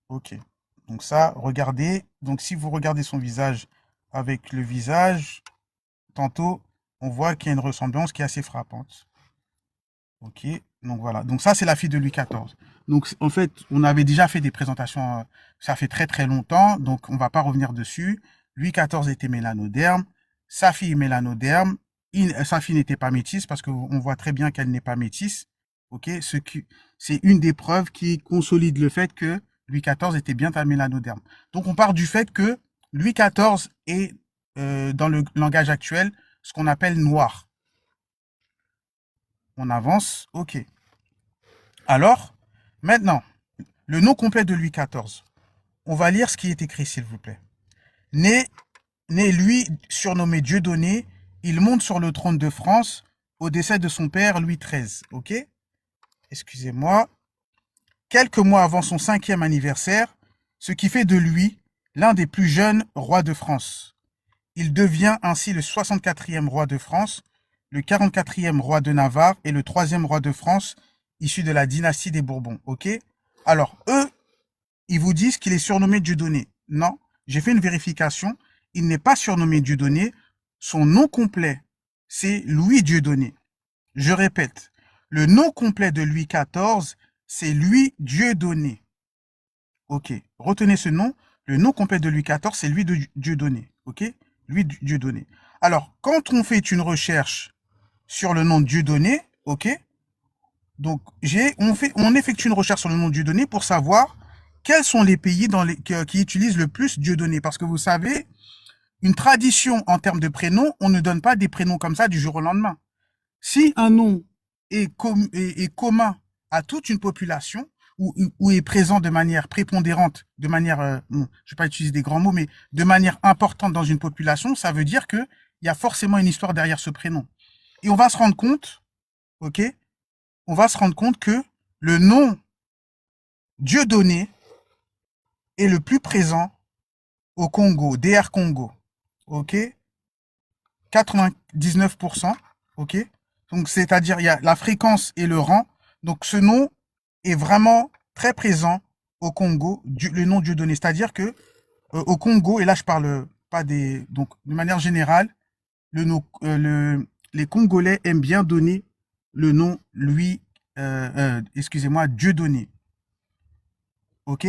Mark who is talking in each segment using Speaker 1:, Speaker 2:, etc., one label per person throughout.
Speaker 1: Ok. Donc ça, regardez. Donc si vous regardez son visage avec le visage, tantôt, on voit qu'il y a une ressemblance qui est assez frappante. Ok. Donc voilà. Donc ça, c'est la fille de Louis XIV. Donc en fait, on avait déjà fait des présentations, ça fait très très longtemps, donc on va pas revenir dessus. Louis XIV était mélanoderme, sa fille est mélanoderme, sa fille n'était pas métisse parce qu'on voit très bien qu'elle n'est pas métisse. Ok. C'est une des preuves qui consolide le fait que Louis XIV était bien un mélanoderme. Donc on part du fait que Louis XIV est, dans le langage actuel, ce qu'on appelle noir. On avance. Ok. Alors, maintenant, le nom complet de Louis XIV. On va lire ce qui est écrit, s'il vous plaît. Né, né lui, surnommé Dieudonné, il monte sur le trône de France au décès de son père Louis XIII. Ok. Excusez-moi. Quelques mois avant son 5e anniversaire, ce qui fait de lui l'un des plus jeunes rois de France. Il devient ainsi le 64e roi de France, le 44e roi de Navarre et le 3e roi de France, issu de la dynastie des Bourbons. Ok. Alors, eux, ils vous disent qu'il est surnommé Dieudonné. Non, j'ai fait une vérification. Il n'est pas surnommé Dieudonné. Son nom complet, c'est Louis Dieudonné. Je répète, le nom complet de Louis XIV, c'est Louis Dieudonné. Ok, retenez ce nom. Le nom complet de Louis XIV, c'est Louis de Dieudonné. Ok, Louis Dieudonné. Alors, quand on fait une recherche sur le nom de Dieudonné, ok, donc on effectue une recherche sur le nom de Dieudonné pour savoir quels sont les pays qui utilisent le plus Dieudonné. Parce que vous savez, une tradition en termes de prénoms, on ne donne pas des prénoms comme ça du jour au lendemain. Si un nom est commun à toute une population, ou est présent de manière prépondérante, de manière, bon, je ne vais pas utiliser des grands mots, mais de manière importante dans une population, ça veut dire qu'il y a forcément une histoire derrière ce prénom. Et on va se rendre compte, ok, on va se rendre compte que le nom Dieudonné est le plus présent au Congo, DR Congo, ok, 99%, ok. Donc c'est-à-dire il y a la fréquence et le rang. Donc ce nom est vraiment très présent au Congo, le nom Dieudonné. C'est-à-dire que au Congo, et là je parle pas des, donc de manière générale, les Congolais aiment bien donner le nom excusez-moi, Dieudonné, ok.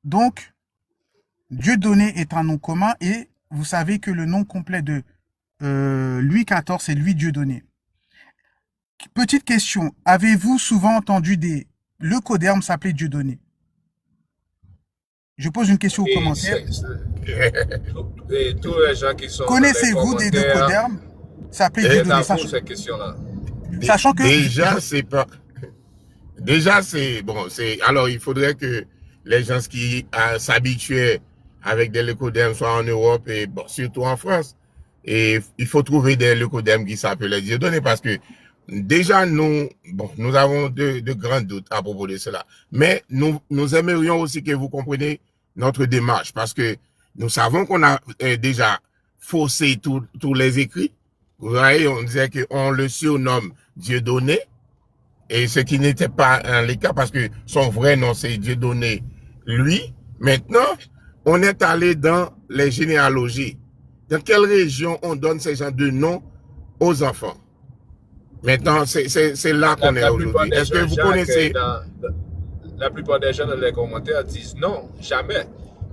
Speaker 1: Donc Dieudonné est un nom commun et vous savez que le nom complet de Louis XIV, c'est Louis Dieudonné. Petite question, avez-vous souvent entendu le coderme s'appeler Dieudonné? Je pose une question aux
Speaker 2: Et,
Speaker 1: commentaires.
Speaker 2: et tous les gens qui sont dans les
Speaker 1: Connaissez-vous des deux
Speaker 2: commentaires,
Speaker 1: codermes s'appeler
Speaker 2: c'est
Speaker 1: Dieudonné,
Speaker 2: à vous ces questions-là.
Speaker 1: sachant que
Speaker 3: Déjà, c'est pas. Déjà, c'est bon. Alors, il faudrait que les gens qui s'habituaient avec des leucodermes soient en Europe et bon, surtout en France. Et il faut trouver des leucodermes qui s'appellent Dieudonné parce que déjà, nous avons de grands doutes à propos de cela. Mais nous aimerions aussi que vous compreniez notre démarche parce que nous savons qu'on a déjà faussé tous les écrits. Vous voyez, on disait qu'on le surnomme Dieudonné. Et ce qui n'était pas le cas parce que son vrai nom c'est Dieudonné lui. Maintenant, on est allé dans les généalogies. Dans quelle région on donne ces gens de noms aux enfants? Maintenant, c'est là qu'on est
Speaker 2: La plupart
Speaker 3: aujourd'hui.
Speaker 2: des
Speaker 3: Est-ce que
Speaker 2: gens,
Speaker 3: vous
Speaker 2: Jacques,
Speaker 3: connaissez?
Speaker 2: la plupart des gens dans les commentaires disent non, jamais.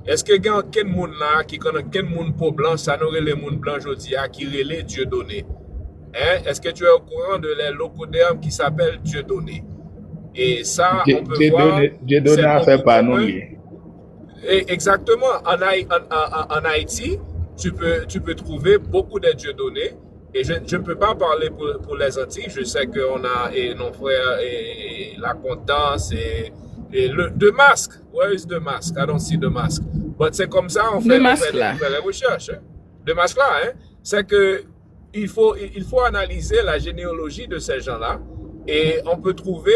Speaker 2: Est-ce que quelqu'un quel monde là qui connaît quel monde pour blanc, ça n'aurait les monde blanc aujourd'hui à qui relait Dieu donné? Hein? Est-ce que tu es au courant de les locodermes qui s'appellent Dieu donné? Et ça, on peut voir,
Speaker 4: Dieu donné
Speaker 2: c'est
Speaker 4: a fait
Speaker 2: beaucoup
Speaker 4: par nous.
Speaker 2: commun. Exactement. En Haïti, tu peux trouver beaucoup de dieux donnés. Et je ne peux pas parler pour les Antilles. Je sais qu'on a nos frères et la Constance et de masque. Where is the mask? I don't see the mask. But c'est comme ça, on fait les recherches. Hein. De masque là, hein. C'est que il faut analyser la généalogie de ces gens-là. Et on peut trouver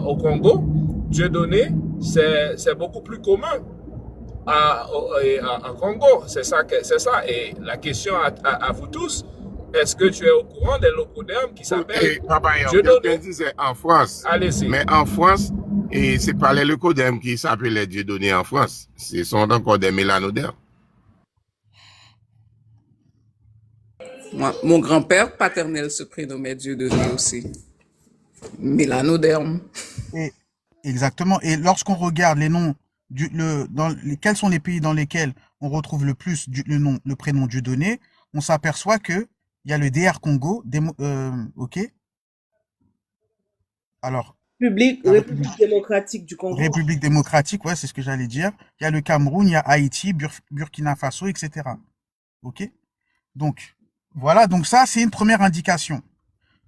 Speaker 2: au Congo, Dieudonné, c'est beaucoup plus commun en Congo. C'est ça. Et la question à vous tous, est-ce que tu es au courant des locodermes qui s'appellent
Speaker 3: Papa,
Speaker 2: Dieudonné?
Speaker 3: c'est en France.
Speaker 2: Allez-y.
Speaker 3: Mais en France, Et c'est pas les leucodermes qui s'appelaient Dieudonné en France. Ce sont encore des mélanodermes.
Speaker 4: Mon grand-père paternel se prénommait Dieudonné aussi. Mélanoderme.
Speaker 1: Et, exactement. Et lorsqu'on regarde les noms, quels sont les pays dans lesquels on retrouve le plus le prénom Dieudonné, on s'aperçoit que il y a le DR Congo, ok. Alors,
Speaker 5: République démocratique du Congo.
Speaker 1: République démocratique, ouais, c'est ce que j'allais dire. Il y a le Cameroun, il y a Haïti, Burkina Faso, etc. Ok. Donc, voilà. Donc ça, c'est une première indication.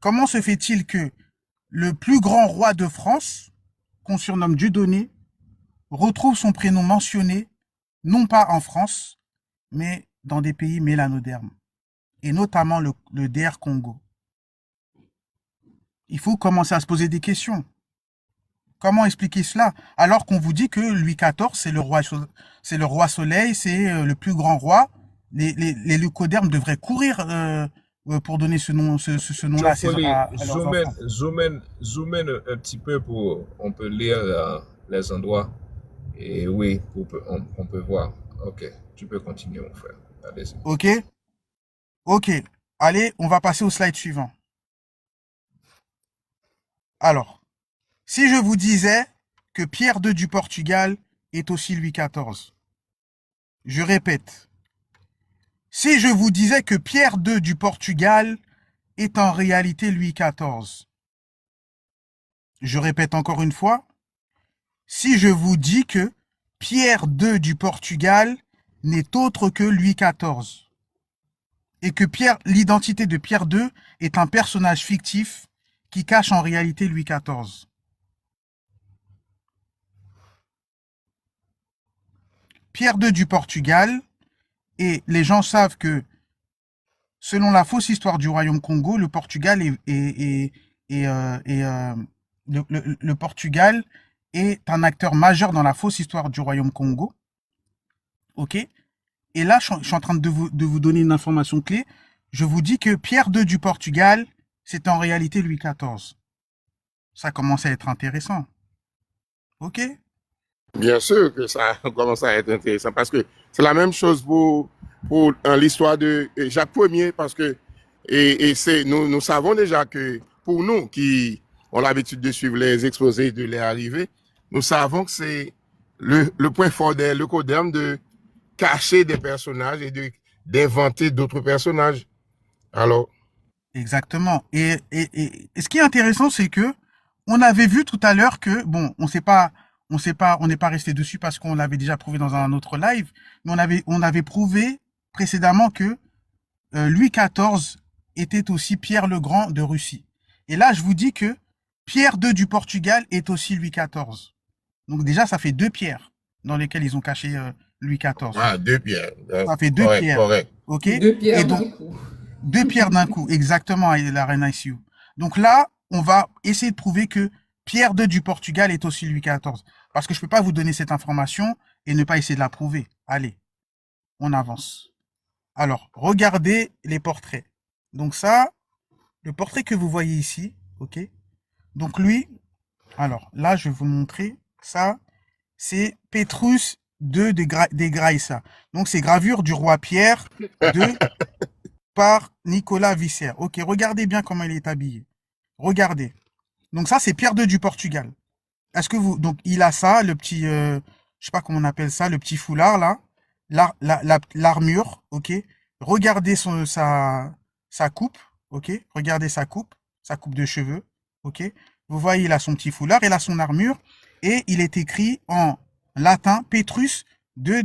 Speaker 1: Comment se fait-il que le plus grand roi de France, qu'on surnomme Dieudonné, retrouve son prénom mentionné, non pas en France, mais dans des pays mélanodermes, et notamment le DR Congo? Il faut commencer à se poser des questions. Comment expliquer cela alors qu'on vous dit que Louis XIV, c'est le roi soleil, c'est le plus grand roi. Les leucodermes devraient courir pour donner ce nom-là à leurs enfants.
Speaker 2: Zoom in un petit peu pour on peut lire les endroits. Et oui, on peut voir. Ok, tu peux continuer, mon frère. Allez-y.
Speaker 1: Ok. Allez, on va passer au slide suivant. Alors, si je vous disais que Pierre II du Portugal est aussi Louis XIV, je répète. Si je vous disais que Pierre II du Portugal est en réalité Louis XIV, je répète encore une fois. Si je vous dis que Pierre II du Portugal n'est autre que Louis XIV, et que l'identité de Pierre II est un personnage fictif qui cache en réalité Louis XIV. Pierre II du Portugal, et les gens savent que, selon la fausse histoire du royaume Congo, le Portugal le Portugal est un acteur majeur dans la fausse histoire du royaume Congo. Ok? Et là, je suis en train de vous donner une information clé. Je vous dis que Pierre II du Portugal, c'est en réalité Louis XIV. Ça commence à être intéressant. Ok?
Speaker 3: Bien sûr que ça commence à être intéressant parce que c'est la même chose pour l'histoire de Jacques Ier parce que nous savons déjà que pour nous qui ont l'habitude de suivre les exposés de les arrivées, nous savons que c'est le point fort des leucodermes de cacher des personnages et d'inventer d'autres personnages. Alors.
Speaker 1: Exactement. Et ce qui est intéressant, c'est que on avait vu tout à l'heure que, bon, on n'est pas resté dessus parce qu'on l'avait déjà prouvé dans un autre live, mais on avait prouvé précédemment que Louis XIV était aussi Pierre le Grand de Russie. Et là, je vous dis que Pierre II du Portugal est aussi Louis XIV. Donc déjà, ça fait deux pierres dans lesquelles ils ont caché Louis XIV.
Speaker 3: Ah, deux pierres.
Speaker 1: Ça fait deux pierres. Correct. Ok.
Speaker 4: Deux pierres d'un coup.
Speaker 1: Deux pierres d'un coup, exactement, la reine ICU. Donc là, on va essayer de prouver que Pierre II du Portugal est aussi Louis XIV. Parce que je peux pas vous donner cette information et ne pas essayer de la prouver. Allez, on avance. Alors, regardez les portraits. Donc ça, le portrait que vous voyez ici, ok. Donc lui, alors là, je vais vous montrer ça. C'est Pétrus II des Graïssa. Donc c'est gravure du roi Pierre II par Nicolas Visser. Ok, regardez bien comment il est habillé. Regardez. Donc ça, c'est Pierre II du Portugal. Est-ce que donc il a ça, le petit, je sais pas comment on appelle ça, le petit foulard là, l'armure, ok. Regardez sa coupe, ok. Regardez sa coupe de cheveux, ok. Vous voyez, il a son petit foulard, il a son armure et il est écrit en latin Petrus de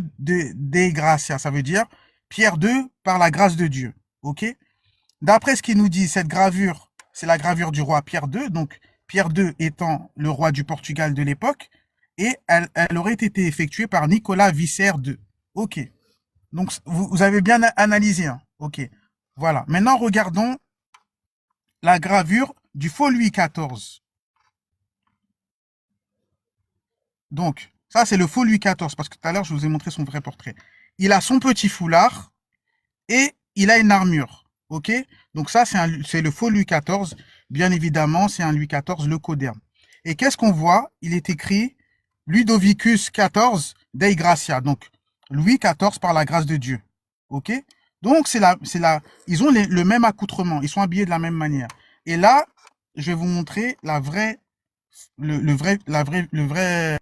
Speaker 1: Gracia. Ça veut dire Pierre II par la grâce de Dieu, ok. D'après ce qu'il nous dit, cette gravure, c'est la gravure du roi Pierre II, donc Pierre II étant le roi du Portugal de l'époque, et elle aurait été effectuée par Nicolas Visser II. Ok. Donc, vous avez bien analysé, hein. Ok. Voilà. Maintenant, regardons la gravure du faux Louis XIV. Donc, ça, c'est le faux Louis XIV, parce que tout à l'heure, je vous ai montré son vrai portrait. Il a son petit foulard et il a une armure. Ok. Donc ça, c'est le faux Louis XIV. Bien évidemment, c'est un Louis XIV leucoderme. Et qu'est-ce qu'on voit? Il est écrit Ludovicus XIV Dei Gratia. Donc, Louis XIV par la grâce de Dieu. OK? Donc, ils ont le même accoutrement. Ils sont habillés de la même manière. Et là, je vais vous montrer le vrai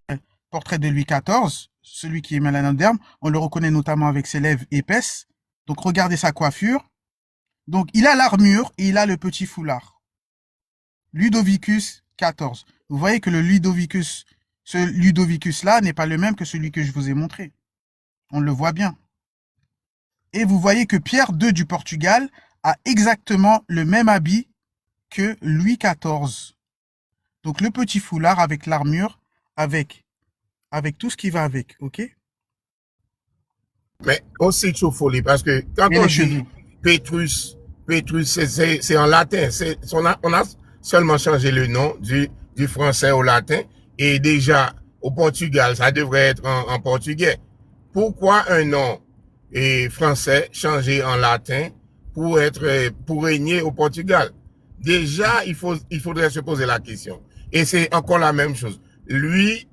Speaker 1: portrait de Louis XIV, celui qui est mélanoderne. On le reconnaît notamment avec ses lèvres épaisses. Donc, regardez sa coiffure. Donc, il a l'armure et il a le petit foulard. Ludovicus XIV. Vous voyez que ce Ludovicus-là n'est pas le même que celui que je vous ai montré. On le voit bien. Et vous voyez que Pierre II du Portugal a exactement le même habit que Louis XIV. Donc, le petit foulard avec l'armure, avec tout ce qui va avec, ok?
Speaker 3: Mais aussi Tchoufoli, parce que quand
Speaker 1: Et
Speaker 3: on
Speaker 1: les
Speaker 3: dit
Speaker 1: cheveux.
Speaker 3: Petrus, c'est en latin. On a seulement changé le nom du français au latin. Et déjà, au Portugal, ça devrait être en portugais. Pourquoi un nom français changé en latin pour régner au Portugal? Déjà, il faudrait se poser la question. Et c'est encore la même chose. Louis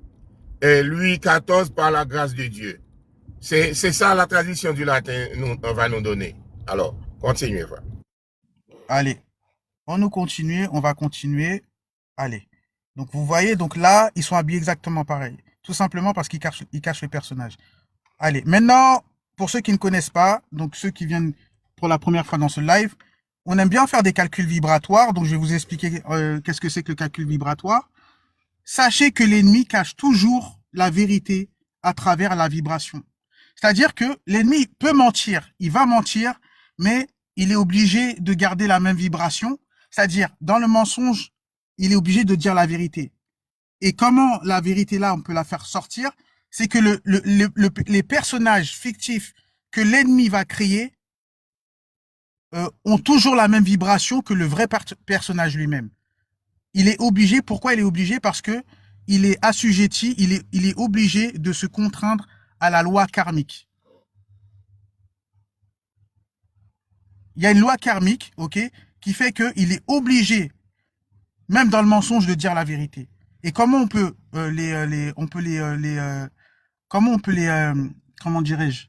Speaker 3: XIV par la grâce de Dieu. C'est ça la tradition du latin va nous donner. Alors, continuez, frère.
Speaker 1: Allez, on va continuer. Allez. Donc, vous voyez, donc là, ils sont habillés exactement pareil. Tout simplement parce qu'ils cachent le personnage. Allez, maintenant, pour ceux qui ne connaissent pas, donc ceux qui viennent pour la première fois dans ce live, on aime bien faire des calculs vibratoires. Donc, je vais vous expliquer qu'est-ce que c'est que le calcul vibratoire. Sachez que l'ennemi cache toujours la vérité à travers la vibration. C'est-à-dire que l'ennemi peut mentir, il va mentir, mais il est obligé de garder la même vibration. C'est-à-dire, dans le mensonge, il est obligé de dire la vérité. Et comment la vérité là, on peut la faire sortir? C'est que les personnages fictifs que l'ennemi va créer ont toujours la même vibration que le vrai personnage lui-même. Il est obligé, pourquoi il est obligé? Parce que il est assujetti, il est obligé de se contraindre à la loi karmique. Il y a une loi karmique, ok, qui fait qu'il est obligé, même dans le mensonge, de dire la vérité. Et comment on peut comment dirais-je,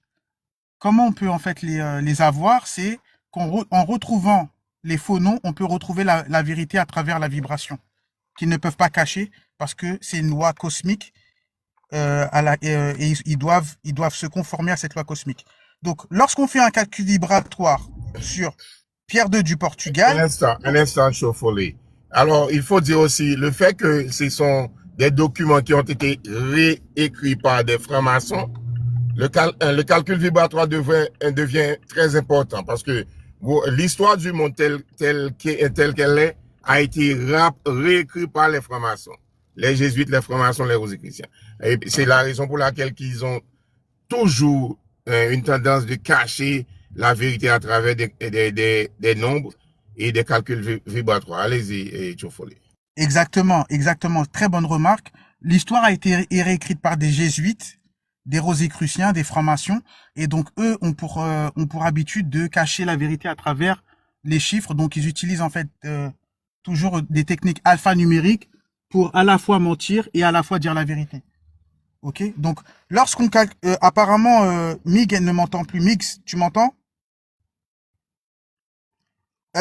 Speaker 1: comment on peut en fait les avoir? C'est qu'en retrouvant les faux noms, on peut retrouver la vérité à travers la vibration, qu'ils ne peuvent pas cacher, parce que c'est une loi cosmique, et ils doivent se conformer à cette loi cosmique. Donc, lorsqu'on fait un calcul vibratoire sur Pierre II du Portugal.
Speaker 3: Un instant, Tchoufoli. Alors, il faut dire aussi le fait que ce sont des documents qui ont été réécrits par des francs-maçons. Le calcul vibratoire devient très important parce que l'histoire du monde telle qu'elle est a été réécrite par les francs-maçons, les jésuites, les francs-maçons, les rosicruciens. Et c'est la raison pour laquelle ils ont toujours une tendance de cacher la vérité à travers des nombres et des calculs vibratoires. Allez-y, Tchoufoli.
Speaker 1: Exactement. Très bonne remarque. L'histoire a été réécrite par des jésuites, des rosicruciens, des francs-maçons, et donc eux ont pour habitude de cacher la vérité à travers les chiffres. Donc ils utilisent en fait toujours des techniques alphanumériques pour à la fois mentir et à la fois dire la vérité. Ok. Donc lorsqu'on apparemment Mig elle ne m'entend plus. Mix, tu m'entends?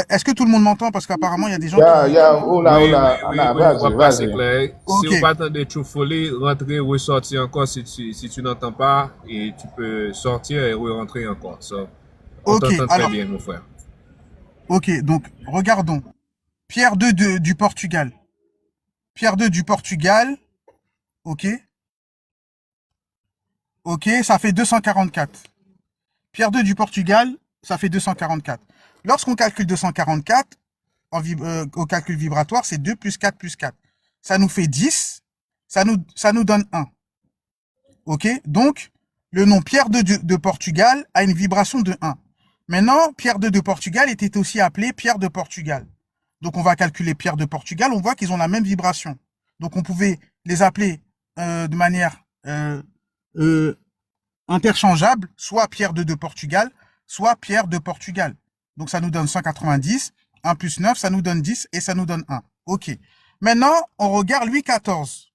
Speaker 1: Est-ce que tout le monde m'entend? Parce qu'apparemment, il y a des gens qui...
Speaker 2: Vas-y. Si
Speaker 1: Ok.
Speaker 2: vous pas attendre Tchoufoli, rentrer, ressortir encore si tu n'entends pas, et tu peux sortir et re-rentrer encore. So, on
Speaker 1: Ok,
Speaker 2: t'entend très
Speaker 1: alors,
Speaker 2: bien, mon frère.
Speaker 1: ok, donc, regardons. Pierre II du Portugal. Pierre II du Portugal, ok. Ok, ça fait 244. Pierre II du Portugal, ça fait 244. Lorsqu'on calcule 244, au calcul vibratoire, c'est 2 plus 4 plus 4. Ça nous fait 10, ça nous donne 1. Ok, donc, le nom Pierre II de Portugal a une vibration de 1. Maintenant, Pierre II de Portugal était aussi appelé Pierre de Portugal. Donc, on va calculer Pierre de Portugal, on voit qu'ils ont la même vibration. Donc, on pouvait les appeler de manière interchangeable, soit Pierre II de Portugal, soit Pierre de Portugal. Donc, ça nous donne 190. 1 plus 9, ça nous donne 10 et ça nous donne 1. Ok. Maintenant, on regarde Louis XIV.